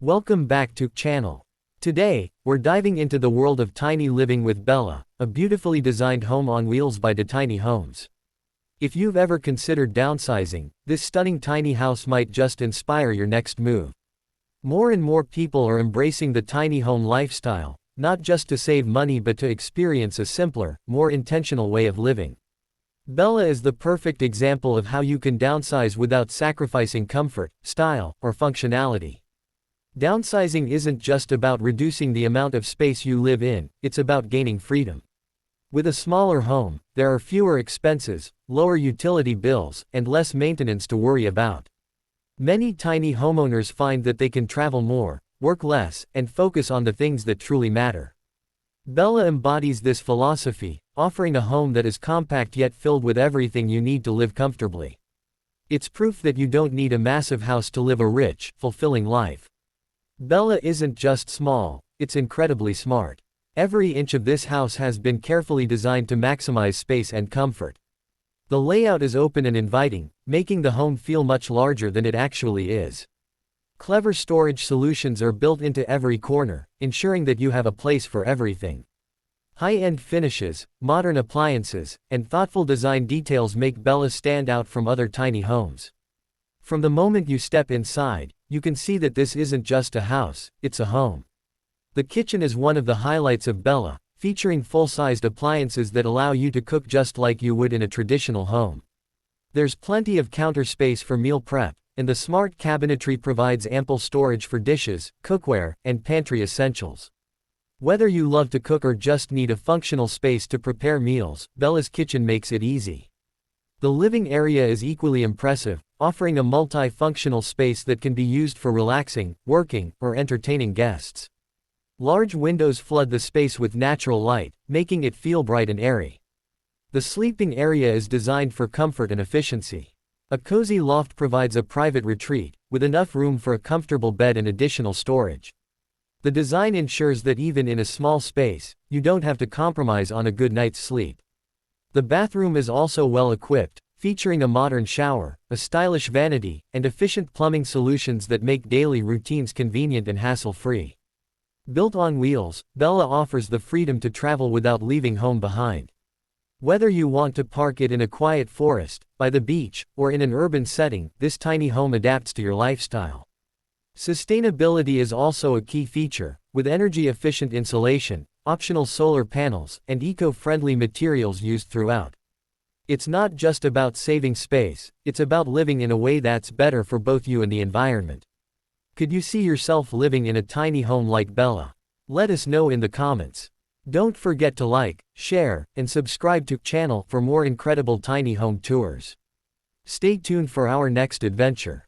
Welcome back to channel. Today, we're diving into the world of tiny living with Bella, a beautifully designed home on wheels by Tiny Homes. If you've ever considered downsizing, this stunning tiny house might just inspire your next move. More and more people are embracing the tiny home lifestyle, not just to save money but to experience a simpler, more intentional way of living. Bella is the perfect example of how you can downsize without sacrificing comfort, style, or functionality. Downsizing isn't just about reducing the amount of space you live in, it's about gaining freedom. With a smaller home, there are fewer expenses, lower utility bills, and less maintenance to worry about. Many tiny homeowners find that they can travel more, work less, and focus on the things that truly matter. Bella embodies this philosophy, offering a home that is compact yet filled with everything you need to live comfortably. It's proof that you don't need a massive house to live a rich, fulfilling life. Bella isn't just small, it's incredibly smart. Every inch of this house has been carefully designed to maximize space and comfort. The layout is open and inviting, making the home feel much larger than it actually is. Clever storage solutions are built into every corner, ensuring that you have a place for everything. High-end finishes, modern appliances, and thoughtful design details make Bella stand out from other tiny homes. From the moment you step inside, you can see that this isn't just a house, it's a home. The kitchen is one of the highlights of Bella, featuring full-sized appliances that allow you to cook just like you would in a traditional home. There's plenty of counter space for meal prep, and the smart cabinetry provides ample storage for dishes, cookware, and pantry essentials. Whether you love to cook or just need a functional space to prepare meals, Bella's kitchen makes it easy. The living area is equally impressive, offering a multi-functional space that can be used for relaxing, working, or entertaining guests. Large windows flood the space with natural light, making it feel bright and airy. The sleeping area is designed for comfort and efficiency. A cozy loft provides a private retreat, with enough room for a comfortable bed and additional storage. The design ensures that even in a small space, you don't have to compromise on a good night's sleep. The bathroom is also well equipped, featuring a modern shower, a stylish vanity, and efficient plumbing solutions that make daily routines convenient and hassle-free. Built on wheels, Bella offers the freedom to travel without leaving home behind. Whether you want to park it in a quiet forest, by the beach, or in an urban setting, this tiny home adapts to your lifestyle. Sustainability is also a key feature, with energy-efficient insulation, optional solar panels, and eco-friendly materials used throughout. It's not just about saving space, it's about living in a way that's better for both you and the environment. Could you see yourself living in a tiny home like Bella? Let us know in the comments. Don't forget to like, share, and subscribe to channel for more incredible tiny home tours. Stay tuned for our next adventure.